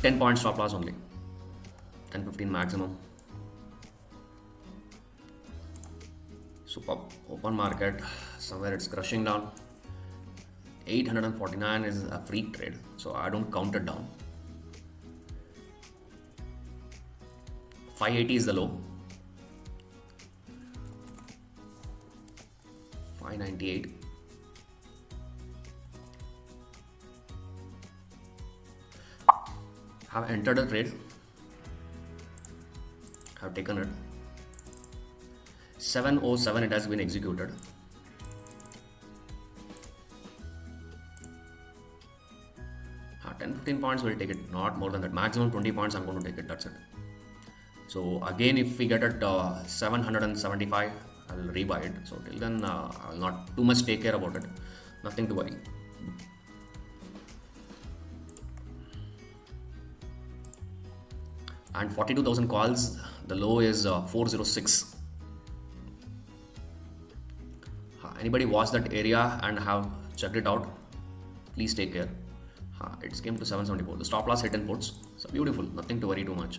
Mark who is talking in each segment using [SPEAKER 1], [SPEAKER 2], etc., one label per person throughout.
[SPEAKER 1] 10 points stop loss only. 10, 15 maximum. Super. Open market. Somewhere it's crushing down. 849 is a free trade, so I don't count it down. 580 is the low. 598. Have entered a trade. Have taken it. 707 it has been executed. Ah, 10-15 points will take it, not more than that. Maximum 20 points I'm going to take it, that's it. So again, if we get at 775, I'll rebuy it. So till then, I'll not too much take care about it. Nothing to worry. And 42,000 calls, the low is 406. Anybody watch that area and have checked it out, please take care. It came to 774. The stop loss hit and puts. So beautiful, nothing to worry too much.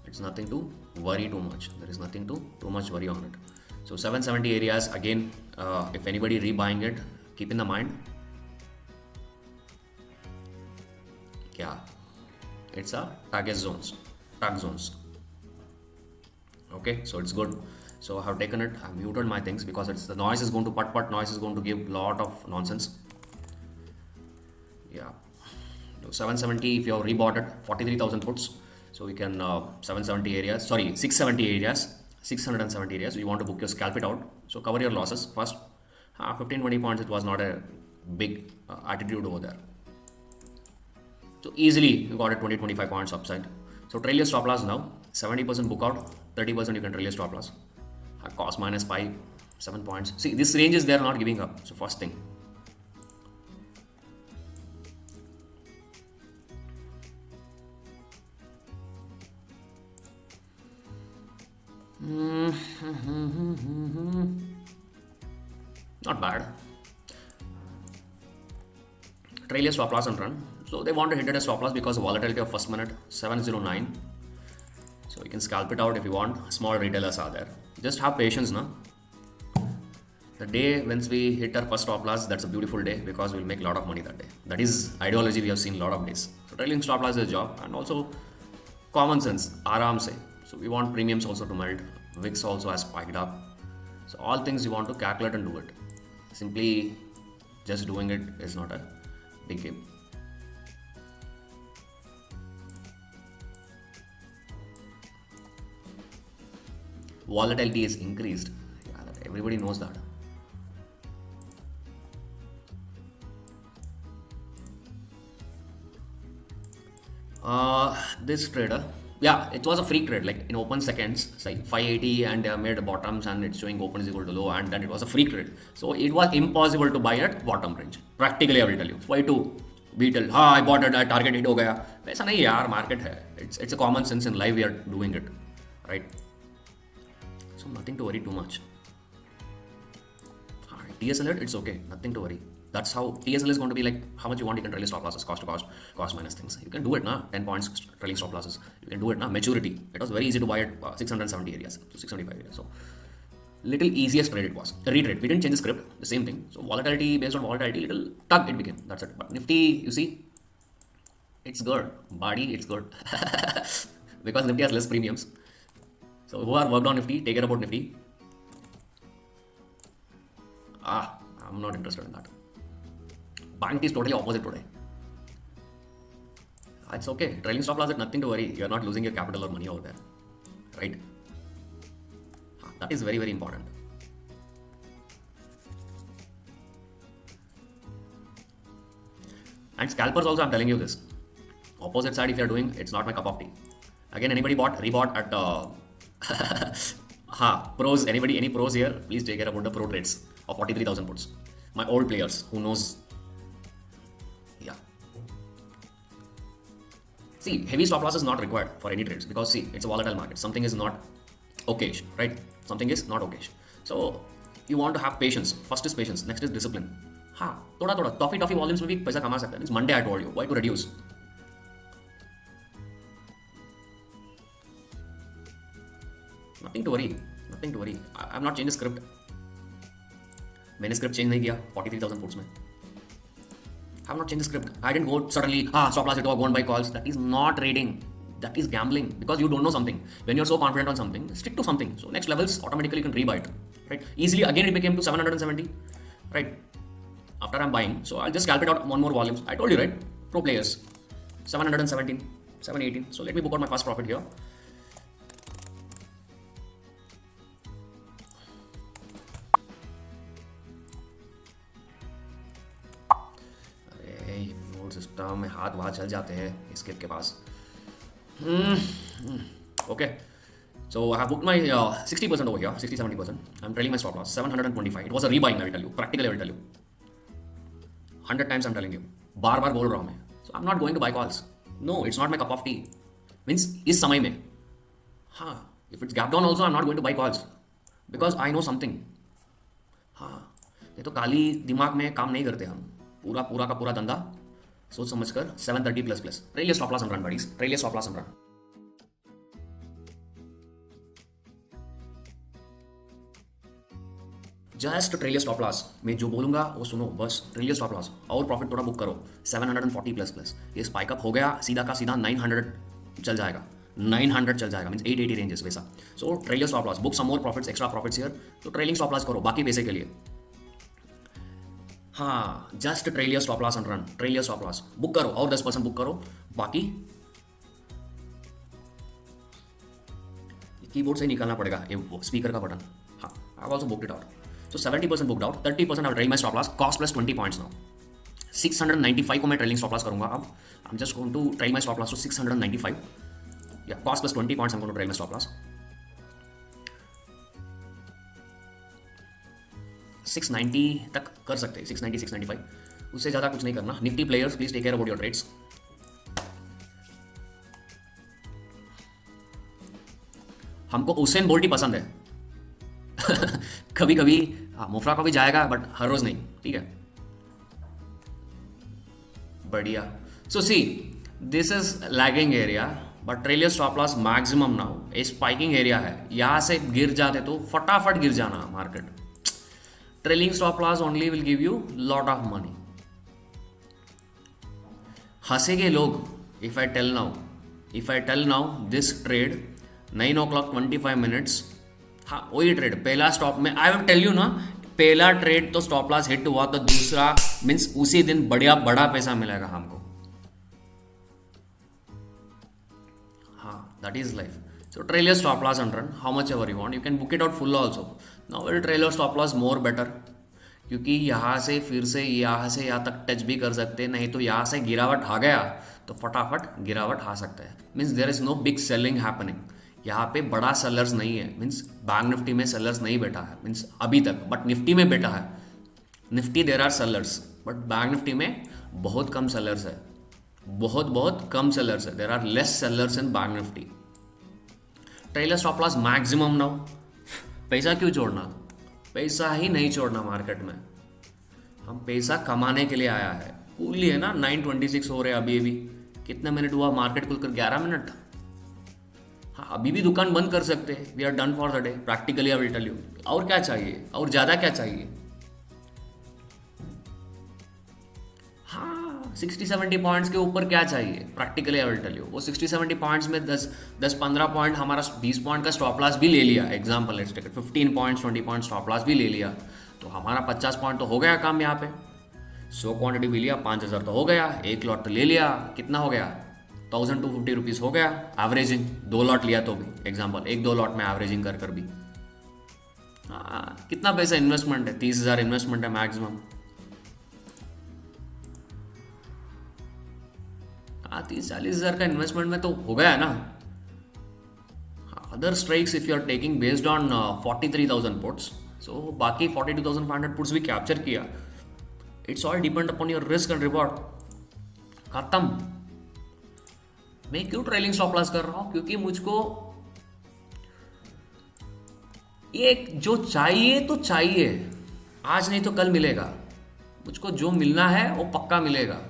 [SPEAKER 1] It's nothing to worry too much. There is nothing to too much worry on it. So 770 areas, again, if anybody rebuying it, keep in the mind. Yeah, it's a target zones, tag zones. Okay, so it's good. So I have taken it, I have muted my things because it's the noise is going to put noise is going to give lot of nonsense. Yeah, 770 if you have rebought it, 43,000 puts. So we can 770 areas, sorry, 670 areas, 670 areas. You want to book your scalp it out. So cover your losses first. 15-20 points, it was not a big attitude over there. So easily you got it 20-25 points upside. So trail your stop loss now. 70% book out, 30% you can trail your stop loss. Cost minus 5, 7 points. See, this range is there, not giving up. So first thing. Not bad. Trail your stop loss and run. So they want to hit it as stop loss because of volatility of first minute 709. So you can scalp it out if you want. Small retailers are there. Just have patience now. The day once we hit our first stop loss, that's a beautiful day because we'll make a lot of money that day. That is ideology we have seen a lot of days. So trailing stop loss is a job, and also common sense, aram se. So we want premiums also to melt. VIX also has spiked up. So all things you want to calculate and do it. Simply just doing it is not a big game. Volatility is increased. Yeah, everybody knows that. This trader, yeah, it was a free trade, like in open seconds, say 580, and they made bottoms and it's showing open is equal to low, and then it was a free trade. So it was impossible to buy at bottom range. Practically, I will tell you. Why to beetle? I bought it, I target hit हो गया. वैसा नहीं यार, market है. It's a common sense in life we are doing it, right? So nothing to worry too much. TSL it, it's okay, nothing to worry. That's how TSL is going to be, like how much you want, you can trail stop losses, cost to cost minus things. You can do it now, 10 points trailing stop losses. You can do it now. Maturity, it was very easy to buy at 670 areas to 675 areas. So little easiest trade it was. The retrade, we didn't change the script, the same thing. So volatility, based on volatility, little tug it became. That's it. But Nifty, you see, it's good. Body, it's good. Because Nifty has less premiums. So who are worked on Nifty, take care about Nifty. I'm not interested in that. Bank is totally opposite today. It's okay. Trailing stop loss, nothing to worry. You're not losing your capital or money over there. Right? That is very, very important. And scalpers also, I'm telling you this. Opposite side, if you're doing, it's not my cup of tea. Again, anybody rebought at pros, anybody, any pros here, please take care about the pro trades of 43,000 puts. My old players who knows. Yeah. See, heavy stop loss is not required for any trades because see, it's a volatile market. Something is not okayish, right? Something is not okayish. So you want to have patience. First is patience. Next is discipline. Thoda toffee volumes में भी पैसा कमा सकते हैं. It's Monday I told you. Why to reduce? Nothing to worry, nothing to worry. I have not change script, मैंने script change नहीं किया 43,000 puts में। I have not changed the script. I didn't go suddenly, stop loss hit or go and buy calls. That is not trading. That is gambling because you don't know something. When you're so confident on something, stick to something. So next levels automatically you can rebuy it, right? Easily again it became to 770, right? After I'm buying, so I'll just scalp it out one more volumes. I told you, right? Pro players, 717, 718. So let me book out my first profit here. System में हाथ वहाँ चल जाते हैं इसके पास। Okay, so I have booked my 60% over here, 60-70%. I'm trailing my stop loss 725. It was a rebuying, I will tell you. Practically, I will tell you. 100 times I'm telling you. बार बार बोल रहा हूँ मैं. So I'm not going to buy calls. No, it's not my cup of tea. Means इस समय में, हाँ, if it's gap down also I'm not going to buy calls because I know something. हाँ, ये तो काली दिमाग में काम नहीं करते हम. पूरा का पूरा धंधा सोच समझकर 730 plus trail your stop loss and run buddies, trail your stop loss and run. Just trail your stop loss, मैं जो बोलूंगा वो सुनो बस। ट्रेल योर स्टॉप लॉस और प्रॉफिट थोड़ा बुक करो 740 प्लस। ये स्पाइक अप हो गया सीधा का सीधा 900 चल जाएगा, 900 चल जाएगा, मींस 880 रेंजेस वैसा। So trail your stop loss, book some more profits, extra profits here. तो ट्रेलिंग स्टॉप लॉस करो बाकी पैसे के लिए। हाँ, just trail your stop loss and run, trail your stop loss book करो और 10% बुक करो। बाकी कीबोर्ड से निकालना पड़ेगा ये स्पीकर का बटन। हाँ, I also booked it out. So 70% booked out, 30% I trail my stop loss, cost plus 20 points now. 695 को मैं ट्रेलिंग स्टॉप लॉस करूंगा अब। I am just going to trail my stop loss to 695 या cost plus 20 points I am going to trail my stop loss. 690 तक कर सकते हैं, 690 695, उससे ज़्यादा कुछ नहीं करना। Nifty players please take care about your trades. हमको उसेन बोल्ट ही पसंद है कभी कभी मुफरा को भी जाएगा बट हर रोज नहीं, ठीक है, बढ़िया। So see this is lagging area but trail your stop loss maximum now. ये स्पाइकिंग एरिया है, यहां से गिर जाते तो फटाफट गिर जाना market. Trailing stop loss only will give you lot of money. हंसेंगे लोग if I tell now this trade 9:25, हाँ वही ट्रेड पहला स्टॉप में आई विल टेल यू ना। पहला ट्रेड तो स्टॉप लॉस हिट हुआ तो दूसरा मीन्स उसी दिन बढ़िया बड़ा पैसा मिलेगा हमको। हाँ, that is life. So trail your stop loss and run how much ever you want. You can book it out full also. Now we'll trail your stop loss more better. क्योंकि यहाँ से फिर से यहाँ तक टच भी कर सकते हैं, नहीं तो यहाँ से गिरावट आ गया तो फटाफट गिरावट आ सकता है। Means there is no big selling happening. यहाँ पे बड़ा सेलर्स नहीं है, मीन्स बैंक निफ्टी में सेलर्स नहीं बैठा है मीन्स अभी तक, बट निफ्टी में बैठा है। Nifty there are sellers but bank Nifty में बहुत कम सेलर्स है, बहुत कम सेलर्स है। There are less sellers in bank Nifty. Trailer stop loss maximum now. पैसा क्यों छोड़ना, पैसा ही नहीं छोड़ना मार्केट में। हम पैसा कमाने के लिए आया है। कूली है ना, 926 हो रहे अभी कितने मिनट हुआ मार्केट खुलकर? 11 मिनट। हाँ, अभी भी दुकान बंद कर सकते हैं। We are done for the day practically, I will tell you. और क्या चाहिए, और ज्यादा क्या चाहिए? हाँ, 60-70 पॉइंट्स के ऊपर क्या चाहिए practically, I will tell you. वो 60-70 पॉइंट्स में 10-15 पॉइंट हमारा 20 पॉइंट का स्टॉप लॉस भी ले लिया, example let's take 15 points 20 point stop loss भी ले लिया तो हमारा 50 पॉइंट तो हो गया काम यहाँ पे। 100 क्वांटिटी भी लिया, 5000 तो हो गया। एक लॉट तो ले लिया, कितना हो गया? 1250 रुपीज़ हो गया एवरेजिंग। 2 लॉट लिया तो भी एग्जाम्पल, 1-2 लॉट में एवरेजिंग कर भी। कितना पैसा इन्वेस्टमेंट है? 30,000 इन्वेस्टमेंट है मैक्सिमम। 30-40 हज़ार का इन्वेस्टमेंट में तो हो गया ना। Other strikes if you are taking based on 43,000 puts, सो बाकी 42,500 पुट्स भी कैप्चर किया। It's all depend upon your risk and reward. खत्म। मैं क्यों ट्रेलिंग स्टॉप लॉस कर रहा हूं? क्योंकि मुझको ये जो चाहिए तो चाहिए, आज नहीं तो कल मिलेगा। मुझको जो मिलना है वो पक्का मिलेगा।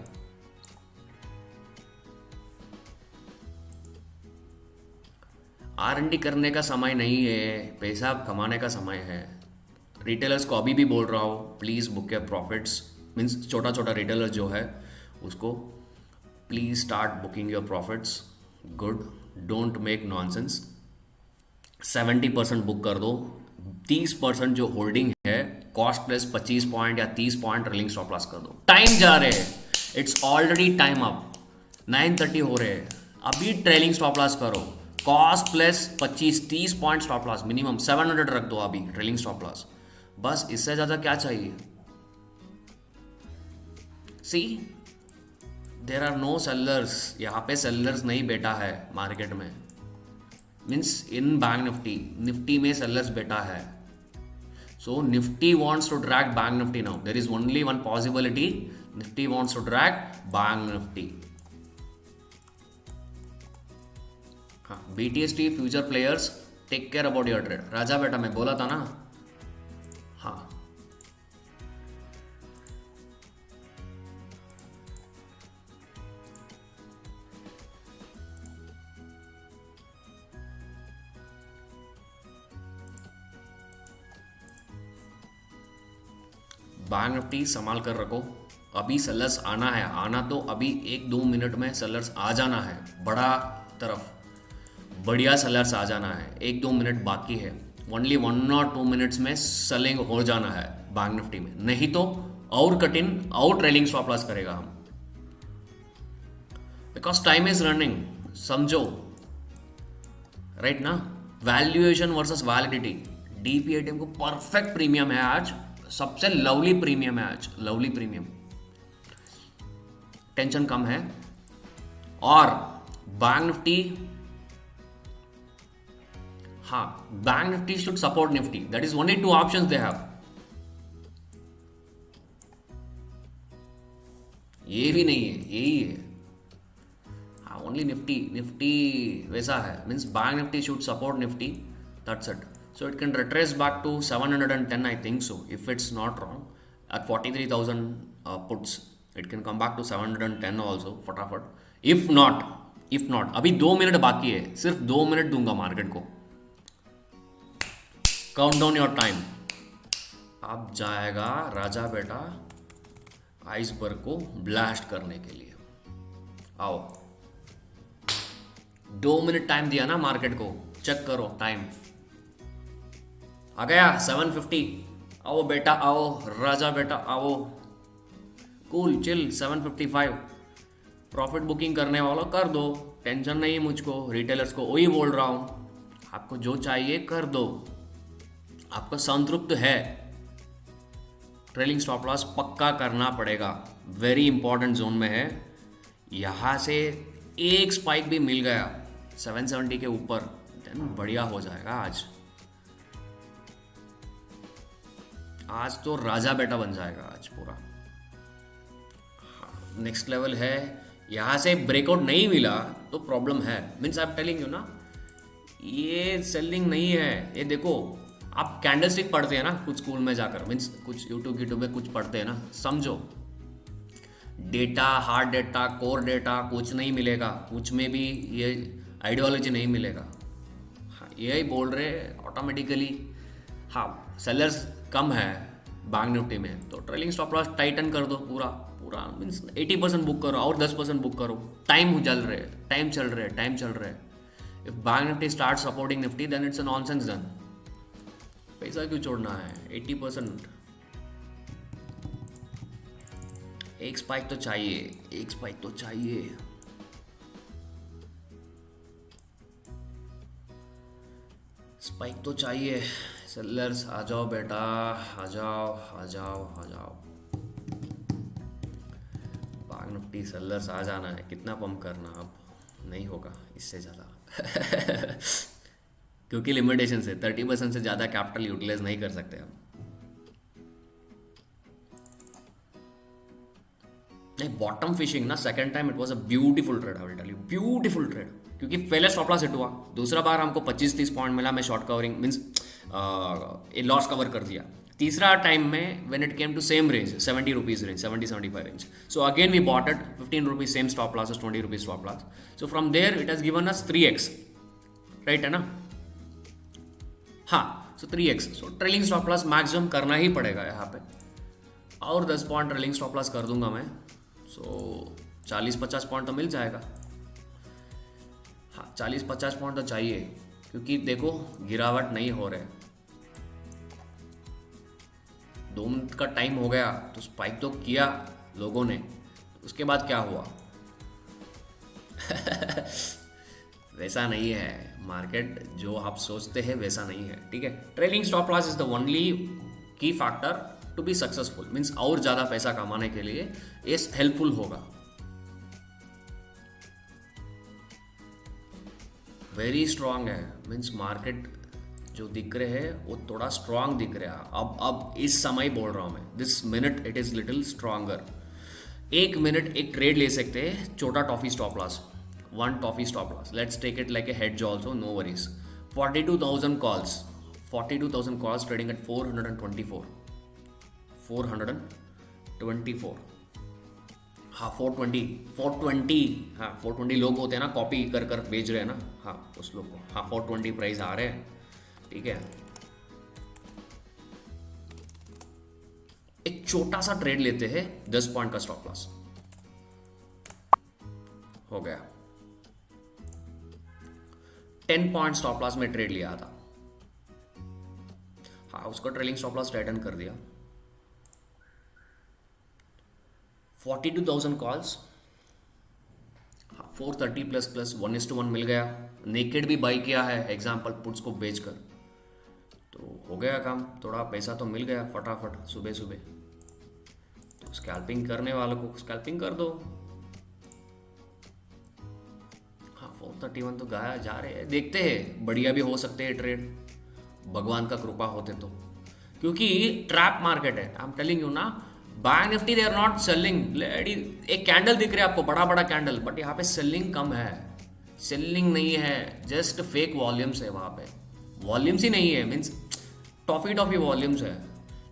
[SPEAKER 1] R&D करने का समय नहीं है, पैसा कमाने का समय है। रिटेलर्स को अभी भी बोल रहा हूँ, please book your profits. Means छोटा छोटा रिटेलर जो है उसको please start booking your profits. Good, don't make nonsense. 70% book कर दो। 30% जो होल्डिंग है कॉस्ट प्लस 25 पॉइंट या 30 पॉइंट ट्रेलिंग स्टॉप लॉस कर दो। टाइम जा रहे हैं, इट्स ऑलरेडी टाइम अप, 9:30 हो रहे हैं। अभी ट्रेलिंग स्टॉप लॉस करो, cost plus 25-30 point stop loss, minimum 700 रख दो अभी ट्रेलिंग स्टॉप लॉस। बस इससे ज़्यादा क्या चाहिए? See, there are no sellers, यहाँ पे सेलर्स नहीं बैठा है मार्केट में। मीन्स इन बैंक निफ्टी में सेलर्स बैठा है। So Nifty wants to drag bank Nifty now. There is only one possibility, Nifty wants to drag bank Nifty. हाँ, BTST future players, take care about your trade. राजा बेटा मैं बोला था ना। हाँ, बैंक निफ्टी संभाल कर रखो। अभी सेलर्स आना है, आना तो अभी 1-2 मिनट में सेलर्स आ जाना है। बड़ा तरफ बढ़िया सेलर्स आ जाना है, 1-2 मिनट बाकी है। ओनली 1 और 2 मिनट्स में सेलिंग हो जाना है बैंक निफ्टी में, नहीं तो और कठिन और ट्रेलिंग स्टॉप लॉस करेगा हम, बिकॉज टाइम इज रनिंग। समझो राइट ना, वैल्यूएशन वर्सेस वैलिडिटी। DPATM को परफेक्ट प्रीमियम है आज, सबसे लवली प्रीमियम है आज, लवली प्रीमियम, टेंशन कम है। और बैंक निफ्टी, हाँ, bank Nifty should support Nifty, that is only 2 options they have. ये भी नहीं है, यही है। हाँ, ओनली निफ्टी वैसा है। Means bank Nifty should support Nifty, that's it. So it can retrace back to 710, I think so, if it's not wrong. At 43,000 puts, it can come back to 710 also, फटाफट। If not, अभी 2 minute बाकी है, सिर्फ 2 minute दूंगा market को। Count down your time. अब जाएगा राजा बेटा आइसबर्ग को ब्लास्ट करने के लिए। आओ, 2 मिनट टाइम दिया ना मार्केट को, चेक करो टाइम। आ गया 750। आओ बेटा आओ, राजा बेटा आओ, कूल चिल। 755 प्रॉफिट बुकिंग करने वालों कर दो, टेंशन नहीं मुझको। रिटेलर्स को वही बोल रहा हूँ, आपको जो चाहिए कर दो, आपको संतृप्त है। ट्रेलिंग स्टॉप लॉस पक्का करना पड़ेगा, वेरी इंपॉर्टेंट जोन में है। यहाँ से एक स्पाइक भी मिल गया 770 के ऊपर, देन बढ़िया हो जाएगा। आज तो राजा बेटा बन जाएगा आज पूरा। नेक्स्ट लेवल है। यहाँ से ब्रेकआउट नहीं मिला तो प्रॉब्लम है। Means I am telling you ना, ये सेलिंग नहीं है। ये देखो, आप कैंडलस्टिक पढ़ते हैं ना कुछ स्कूल में जाकर, मीन्स कुछ यूट्यूब में कुछ पढ़ते हैं ना, समझो data, hard data, core data कुछ नहीं मिलेगा, कुछ में भी ये आइडियोलॉजी नहीं मिलेगा। हाँ, यही बोल रहे ऑटोमेटिकली। हाँ, सेलर्स कम है बैंक निफ्टी में, तो ट्रेलिंग स्टॉप लॉस टाइटन कर दो पूरा पूरा। मीन्स 80% बुक करो और 10% बुक करो। टाइम चल रहे। If bank Nifty start supporting Nifty then it's a nonsense done. पैसा क्यों छोड़ना है? 80%। एक स्पाइक तो चाहिए, स्पाइक तो चाहिए। सेलर्स आ जाओ बेटा, आ जाओ। बैंक निफ्टी सेलर्स आ जाना है। कितना पंप करना, अब नहीं होगा इससे ज़्यादा क्योंकि लिमिटेशन से 30% से ज़्यादा कैपिटल यूटिलाइज नहीं कर सकते हम। नहीं, बॉटम फिशिंग ना second time it was a beautiful trade, I will tell you, beautiful trade. क्योंकि पहले स्टॉप लॉस हिट हुआ, दूसरा बार हमको 25-30 पॉइंट मिला, मैं short covering means loss cover कर दिया। तीसरा टाइम में when it came to same range 70 rupees range, 70-75 range, so again we bought it 15 rupees, same stop loss, 20 rupees stop loss. So from there it has given us 3x right है ना? हाँ, so 3x, so trailing stop loss maximum करना ही पड़ेगा यहाँ पे, और 10 point trailing stop loss कर दूंगा मैं, सो 40-50 पॉइंट तो मिल जाएगा। हाँ, 40-50 पॉइंट तो चाहिए, क्योंकि देखो गिरावट नहीं हो रहे, 2 मिनट का टाइम हो गया तो स्पाइक तो किया लोगों ने, उसके बाद क्या हुआ? वैसा नहीं है मार्केट, जो आप सोचते हैं वैसा नहीं है, ठीक है? Trailing stop loss is the only key factor to be successful, means और ज़्यादा पैसा कमाने के लिए ये हेल्पफुल होगा। वेरी स्ट्रांग है, मीन्स मार्केट जो दिख रहे हैं वो थोड़ा स्ट्रांग दिख रहा है अब इस समय बोल रहा हूँ मैं, this minute it is little stronger. 1 minute एक ट्रेड ले सकते हैं, छोटा toffee stop loss, 1 toffee stop loss, let's take it like a hedge also, no worries. 42,000 calls, 42,000 calls trading at 424, हाँ 420, हाँ 420 लोग होते हैं ना, कॉपी कर कर बेच रहे हैं ना, हाँ उस लोग को, हाँ 420 प्राइस आ रहे हैं, ठीक है? एक छोटा सा ट्रेड लेते हैं, 10 पॉइंट का स्टॉप लॉस हो गया, 10 पॉइंट स्टॉप लॉस में ट्रेड लिया था, हाँ उसका ट्रेलिंग स्टॉप लॉस टाइटन कर दिया। 42,000 कॉल्स, हाँ 430 प्लस प्लस 1:1 मिल गया, नेकेड भी बाई किया है एग्जाम्पल पुट्स को बेचकर, तो हो गया काम, थोड़ा पैसा तो मिल गया फटाफट सुबह सुबह। तो स्कैल्पिंग करने वालों को स्कैल्पिंग कर दो। हाँ 431 तो गाया जा रहे हैं, देखते हैं बढ़िया भी हो सकते हैं ट्रेड, भगवान का कृपा होते तो, क्योंकि ट्रैप मार्केट है, आई एम टेलिंग यू ना। Bank Nifty they are not selling, एक कैंडल दिख रहा है आपको, बड़ा बड़ा कैंडल, बट यहाँ पे सेलिंग कम है, सेलिंग नहीं है, जस्ट फेक वॉल्यूम्स है वहाँ पे, वॉल्यूम्स ही नहीं है, मीन्स टॉफी वॉल्यूम्स है।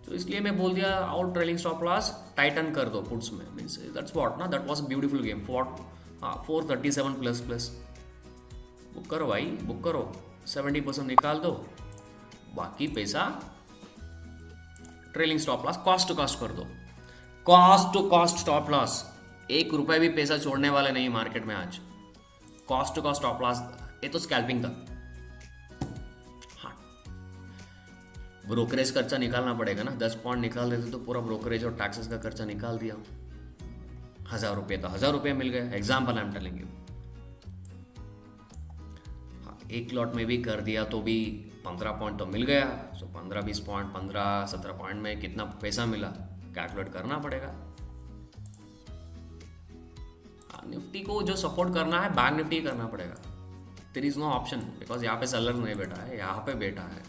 [SPEAKER 1] तो इसलिए मैं बोल दिया out trailing stop loss tighten कर दो पुट्स में, मीन्स दैट्स व्हाट ना, that was a beautiful game. 437 plus plus book करो भाई, बुक करो, 70% निकाल दो, बाकी पैसा trailing stop loss cost to cost कर दो, cost to cost stop loss, 1 रुपए भी पैसा छोड़ने वाले नहीं मार्केट में आज, cost to cost stop loss. ये तो स्कैल्पिंग था, हाँ ब्रोकरेज खर्चा निकालना पड़ेगा ना, 10 पॉइंट निकाल देते तो पूरा ब्रोकरेज और टैक्सेस का खर्चा निकाल दिया, 1000 रुपये था, 1000 रुपये मिल गए, example I am telling you. हाँ एक लॉट में भी कर दिया तो भी 15 पॉइंट तो मिल गया, सो 15-20 पॉइंट, 15-17 पॉइंट में कितना पैसा मिला कैलकुलेट करना पड़ेगा। निफ्टी को जो सपोर्ट करना है बैंक निफ्टी करना पड़ेगा, there is no option, because यहाँ पे सेलर नहीं बैठा है, यहाँ पे बैठा है।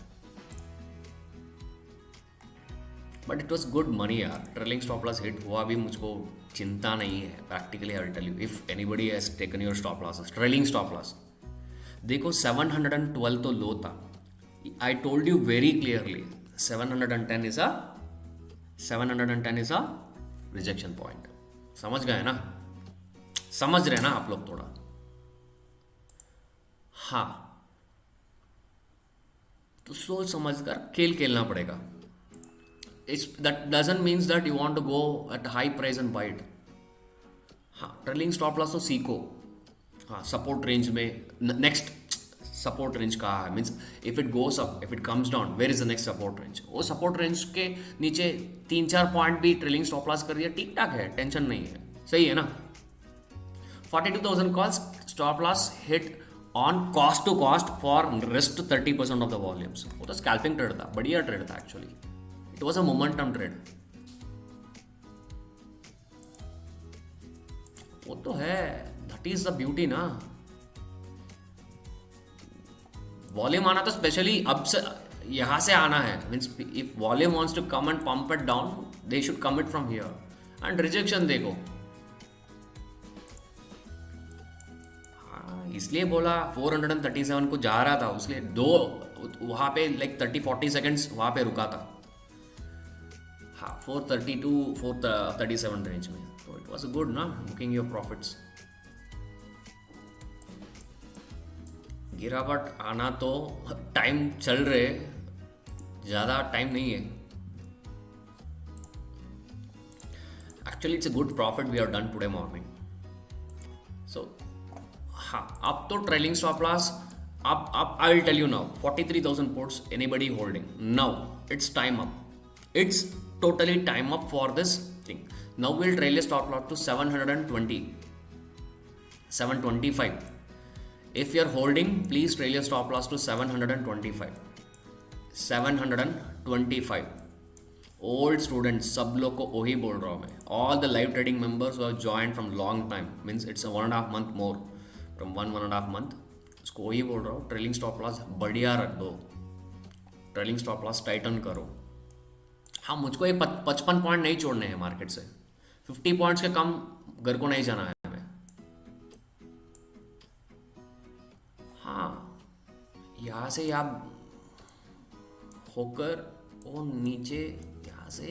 [SPEAKER 1] But it was good money यार, ट्रेलिंग स्टॉप लॉस हिट हुआ भी मुझको चिंता नहीं है, practically I will tell you, if anybody has taken your stop losses, trailing stop loss देखो 712 तो लो था, I told you very clearly 710 is a rejection point, समझ गए ना, समझ रहे ना आप लोग थोड़ा? हाँ तो सोच समझ कर खेल खेलना पड़ेगा, that doesn't means that you want to go at high price and bite. हाँ ट्रेलिंग स्टॉप लॉस तो सीखो, हाँ सपोर्ट रेंज में, नेक्स्ट सपोर्ट रेंज कहाँ है, means if it goes up, if it comes down, where is the next support range, वो support range के नीचे 3-4 पॉइंट भी ट्रेलिंग स्टॉप लॉस कर दिया, ठीक ठाक है, टेंशन नहीं है, सही है ना। 42,000 calls stop loss hit on cost to cost for rest 30% off the volumes, वो तो स्कैल्पिंग ट्रेड था, बढ़िया ट्रेड था actually, it was a momentum trade, वो तो है, दैट इज द ब्यूटी ना। वॉल्यूम आना तो स्पेशली अब से यहां से आना है, means if volume wants to come and pump it down, they should come it from here, and rejection देखो, हाँ इसलिए बोला 437 को जा रहा था, उसलिए दो वहां पे लाइक 30-40 सेकेंड्स वहां पे रुका था, हाँ 432 437 रेंज में, तो इट वॉज गुड ना, बुकिंग योर प्रॉफिट्स। गिरावट आना तो टाइम चल रहे, ज़्यादा टाइम नहीं है. Actually, it's a good profit we have done today morning. So, हाँ, अब तो ट्रेलिंग स्टॉप लॉस. अब I will tell you now 43,000 puts anybody holding now. It's time up. It's totally time up for this thing. Now we'll trail a stop loss to 720, 725. If you're holding, please trail your stop loss to 725. 725. Old students सब लोग को वही बोल रहा हूँ मैं. All the live trading members who have joined from long time, means it's 1.5 month more, from 1.5 month, उसको वही बोल रहा हूँ. ट्रेलिंग स्टॉप लॉस बढ़िया रख दो, ट्रेलिंग स्टॉप लॉस टाइटन करो. हाँ, मुझको ये 55 पॉइंट नहीं छोड़ने हैं मार्केट से. 50 पॉइंट्स के कम घर को नहीं जाना है हमें. हाँ, यहाँ से आप होकर वो नीचे, यहाँ से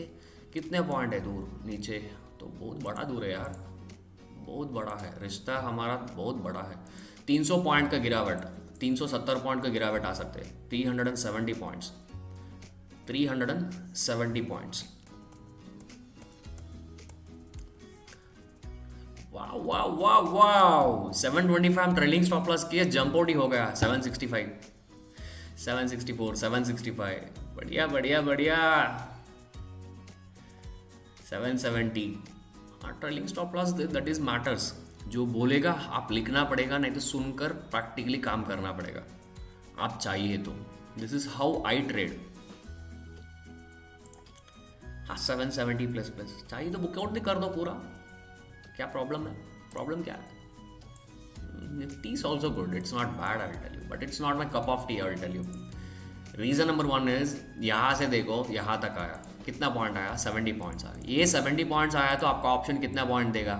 [SPEAKER 1] कितने पॉइंट है दूर नीचे, तो बहुत बड़ा दूर है यार, बहुत बड़ा है. रिश्ता हमारा बहुत बड़ा है. 300 पॉइंट का गिरावट, 370 पॉइंट का गिरावट आ सकते हैं. 370 पॉइंट्स, 370 पॉइंट्स. वाह वाह वाह वाह. 725 हम ट्रेलिंग स्टॉप लॉस किए, जंप आउट ही हो गया. 765, 764, 765. बढ़िया बढ़िया बढ़िया. 770. हाँ, trailing stop loss that is matters. जो बोलेगा आप लिखना पड़ेगा, नहीं तो सुनकर प्रैक्टिकली काम करना पड़ेगा. आप चाहिए तो. This is how I trade. हाँ, 770 प्लस प्लस चाहिए तो बुकआउट भी कर दो पूरा. क्या प्रॉब्लम है? प्रॉब्लम क्या है? Nifty is also good. It's not bad, I will tell you. But it's not my cup of tea, I will tell you. Reason number 1 is, यहाँ से देखो यहाँ तक आया, कितना पॉइंट आया? 70 पॉइंट्स आया. ये 70 पॉइंट्स आया तो आपका ऑप्शन कितना पॉइंट देगा?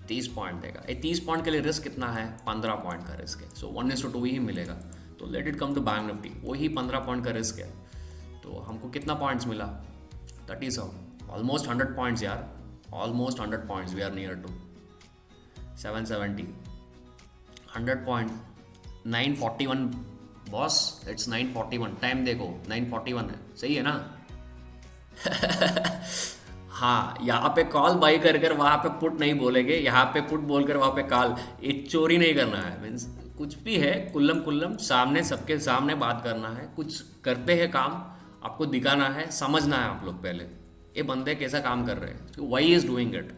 [SPEAKER 1] 30 पॉइंट देगा. ये 30 पॉइंट के लिए रिस्क कितना है? 15 पॉइंट का रिस्क है. सो 1:2 ही मिलेगा. तो let it come to bank Nifty, वही 15 पॉइंट का रिस्क है. तो हमको कितना पॉइंट्स मिला? 30 ऑलमोस्ट 100 पॉइंट्स यार. Almost 100 points we are near to. 770, 100 पॉइंट, 941 बॉस. इट्स 941. टाइम देखो, 941 है. सही है ना? हाँ, यहाँ पे कॉल बाई कर कर वहाँ पे पुट नहीं बोलेंगे, यहाँ पे पुट बोलकर वहाँ पे कॉल. ये चोरी नहीं करना है. मीन्स कुछ भी है, कुल्लम कुल्लम सामने, सबके सामने बात करना है. कुछ करते हैं काम, आपको दिखाना है, समझना है आप लोग पहले ये बंदे कैसा काम कर रहे हैं. Why is doing it.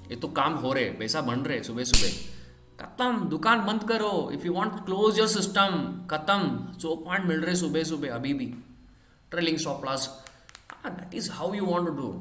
[SPEAKER 1] ये तो काम हो रहे, पैसा बन रहे सुबह सुबह. खत्म, दुकान बंद करो. If you want close your system, खत्म. 100 पॉइंट मिल रहे सुबह सुबह अभी भी. Trailing stop loss, that is how you want to do.